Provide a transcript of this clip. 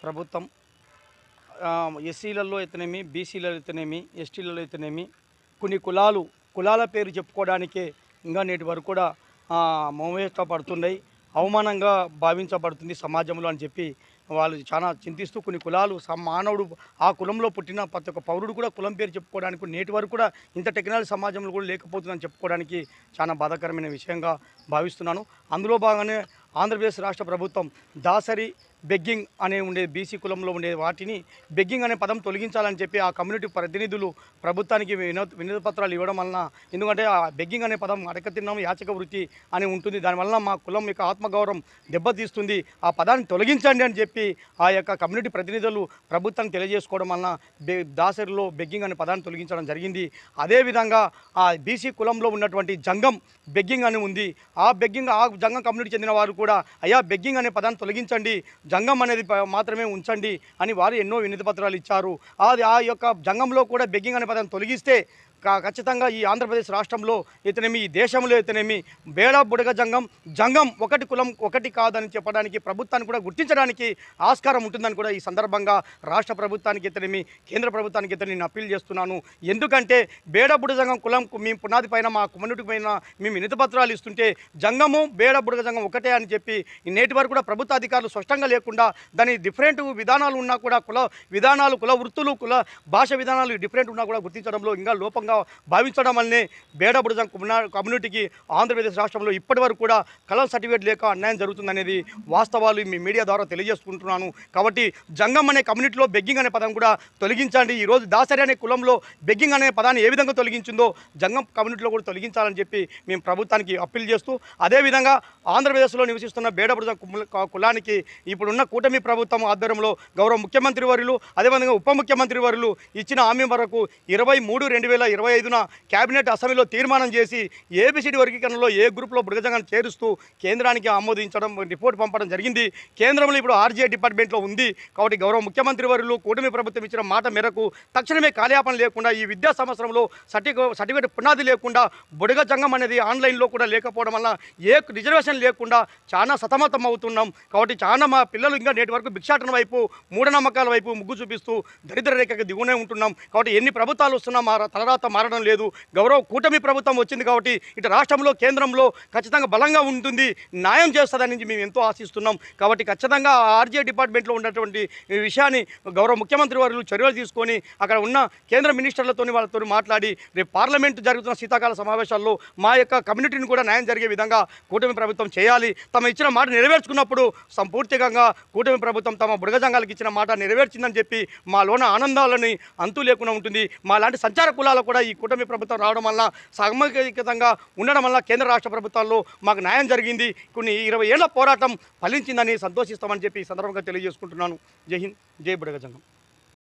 ప్రభుత్వం ఎస్సీలలో అయితేనేమి, బీసీలలో అయితేనేమి, ఎస్టీలలో అయితేనేమి కొన్ని కులాల పేరు చెప్పుకోవడానికే ఇంకా నేటి వరకు కూడా మోహేష్టపడుతున్నాయి, అవమానంగా భావించబడుతుంది సమాజంలో అని చెప్పి వాళ్ళు చాలా చింతిస్తూ కొన్ని కులాలు మానవుడు ఆ కులంలో పుట్టిన ప్రతి ఒక్క పౌరుడు కూడా కులం పేరు చెప్పుకోవడానికి నేటి వరకు కూడా ఇంత టెక్నాలజీ సమాజంలో కూడా లేకపోతుందని చెప్పుకోవడానికి చాలా బాధాకరమైన విషయంగా భావిస్తున్నాను. అందులో భాగంగానే ఆంధ్రప్రదేశ్ రాష్ట్ర ప్రభుత్వం దాసరి బెగ్గింగ్ అనే ఉండే బీసీ కులంలో ఉండే వాటిని బెగ్గింగ్ అనే పదం తొలగించాలని చెప్పి ఆ కమ్యూనిటీ ప్రతినిధులు ప్రభుత్వానికి వినతి పత్రాలు ఇవ్వడం వలన, ఎందుకంటే ఆ బెగ్గింగ్ అనే పదం అడకతిన్నాం యాచక వృత్తి అని ఉంటుంది, దానివల్ల మా కులం యొక్క ఆత్మగౌరవం దెబ్బతీస్తుంది, ఆ పదాన్ని తొలగించండి అని చెప్పి ఆ యొక్క కమ్యూనిటీ ప్రతినిధులు ప్రభుత్వానికి తెలియజేసుకోవడం వలన దాసరిలో బెగ్గింగ్ అనే పదాన్ని తొలగించడం జరిగింది. అదేవిధంగా ఆ బీసీ కులంలో ఉన్నటువంటి జంగం బెగ్గింగ్ అని ఉంది, ఆ జంగం కమ్యూనిటీ చెందిన వారు కూడా అయ్యా బెగ్గింగ్ అనే పదాన్ని తొలగించండి, జంగం అనేది మాత్రమే ఉంచండి అని వారు ఎన్నో వినతి పత్రాలు ఇచ్చారు. ఆ యొక్క జంగంలో కూడా బెగ్గింగ్ అనే పదాన్ని తొలగిస్తే ఖచ్చితంగా ఈ ఆంధ్రప్రదేశ్ రాష్ట్రంలో అయితేనేమి, ఈ దేశంలో అయితేనేమి బేడ బుడగ జంగం ఒకటి కులం ఒకటి కాదని చెప్పడానికి ప్రభుత్వాన్ని కూడా గుర్తించడానికి ఆస్కారం ఉంటుందని కూడా ఈ సందర్భంగా రాష్ట్ర ప్రభుత్వానికి అయితేనేమి, కేంద్ర ప్రభుత్వానికి అయితే నేను అప్పీల్ చేస్తున్నాను. ఎందుకంటే బేడ బుడగ జంగం కులం మేము పునాది పైన మా కమ్యూనిటీ పైన మేము వినతి పత్రాలు ఇస్తుంటే జంగము బేడ బుడగ జంగం ఒకటే అని చెప్పి నేటి వరకు కూడా ప్రభుత్వ అధికారులు స్పష్టంగా లేకుండా దాని డిఫరెంట్ విధానాలు ఉన్నా కూడా కుల విధానాలు, కుల వృత్తులు, కుల భాష విధానాలు డిఫరెంట్ ఉన్నా కూడా గుర్తించడంలో ఇంకా లోపంగా భావించడం వల్లనే బేడ బుడజం కమ్యూనిటీకి ఆంధ్రప్రదేశ్ రాష్ట్రంలో ఇప్పటి వరకు కూడా కలర్ సర్టిఫికేట్ లేక అన్యాయం జరుగుతుందనేది వాస్తవాలు మీ మీడియా ద్వారా తెలియజేసుకుంటున్నాను. కాబట్టి జంగం అనే కమ్యూనిటీలో బెగ్గింగ్ అనే పదం కూడా తొలగించండి. ఈరోజు దాసరి అనే కులంలో బెగ్గింగ్ అనే పదాన్ని ఏ విధంగా తొలగించిందో జంగం కమ్యూనిటీలో కూడా తొలగించాలని చెప్పి మేము ప్రభుత్వానికి అప్పీల్ చేస్తూ, అదేవిధంగా ఆంధ్రప్రదేశ్లో నివసిస్తున్న బేడ బుడజం కులానికి ఇప్పుడున్న కూటమి ప్రభుత్వం ఆధ్వర్యంలో గౌరవ ముఖ్యమంత్రి వర్యులు, అదేవిధంగా ఉప ముఖ్యమంత్రి వర్యులు ఇచ్చిన హామీ వరకు 23/2025 కేబినెట్ అసెంబ్లీలో తీర్మానం చేసి ఏబిసిడి వర్గీకరణలో ఏ గ్రూప్లో బుడగజంగాన్ని చేరుస్తూ కేంద్రానికి ఆమోదించడం, రిపోర్ట్ పంపడం జరిగింది. కేంద్రంలో ఇప్పుడు ఆర్జీఐ డిపార్ట్మెంట్లో ఉంది. కాబట్టి గౌరవ ముఖ్యమంత్రి వర్యులు కూటమి ప్రభుత్వం ఇచ్చిన మాట మేరకు తక్షణమే కార్యాపన లేకుండా ఈ విద్యా సంవత్సరంలో సర్టిఫికేట్ పునాది లేకుండా బుడగజంగం అనేది ఆన్లైన్లో కూడా లేకపోవడం వల్ల ఏ రిజర్వేషన్ లేకుండా చాలా సతమతం అవుతున్నాం. కాబట్టి చాలా మా పిల్లలు ఇంకా నేటి వరకు భిక్షాటన వైపు, మూఢనమ్మకాల వైపు ముగ్గు చూపిస్తూ దరిద్ర రేఖకి దిగునే ఉంటున్నాం. కాబట్టి ఎన్ని ప్రభుత్వాలు వస్తున్నా తలరాత మారడం లేదు. గౌరవ కూటమి ప్రభుత్వం వచ్చింది కాబట్టి ఇటు రాష్ట్రంలో, కేంద్రంలో ఖచ్చితంగా బలంగా ఉంటుంది, న్యాయం చేస్తుందని మేము ఎంతో ఆశిస్తున్నాం. కాబట్టి ఖచ్చితంగా ఆర్జీఐ డిపార్ట్మెంట్లో ఉన్నటువంటి విషయాన్ని గౌరవ ముఖ్యమంత్రి వారు చర్యలు తీసుకొని అక్కడ ఉన్న కేంద్ర మినిస్టర్లతో వాళ్ళతో మాట్లాడి రేపు పార్లమెంటు జరుగుతున్న శీతాకాల సమావేశాల్లో మా యొక్క కమ్యూనిటీని కూడా న్యాయం జరిగే విధంగా కూటమి ప్రభుత్వం చేయాలి. తమ ఇచ్చిన మాట నెరవేర్చుకున్నప్పుడు సంపూర్తిగా కూటమి ప్రభుత్వం తమ బుడగజంగాలకు ఇచ్చిన మాట నెరవేర్చిందని చెప్పి మాలోన ఆనందాలని అంతు లేకుండా ఉంటుంది. మా లాంటి సంచార కులాలు కూడా ఈ కూటమి ప్రభుత్వం రావడం వల్ల సామూహికంగా ఉండడం వల్ల కేంద్ర రాష్ట్ర ప్రభుత్వాల్లో మాకు న్యాయం జరిగింది. కొన్ని 20 ఏళ్ల పోరాటం ఫలించిందని సంతోషిస్తామని చెప్పి ఈ సందర్భంగా తెలియజేసుకుంటున్నాను. జై హింద్, జై బుడగజంగం.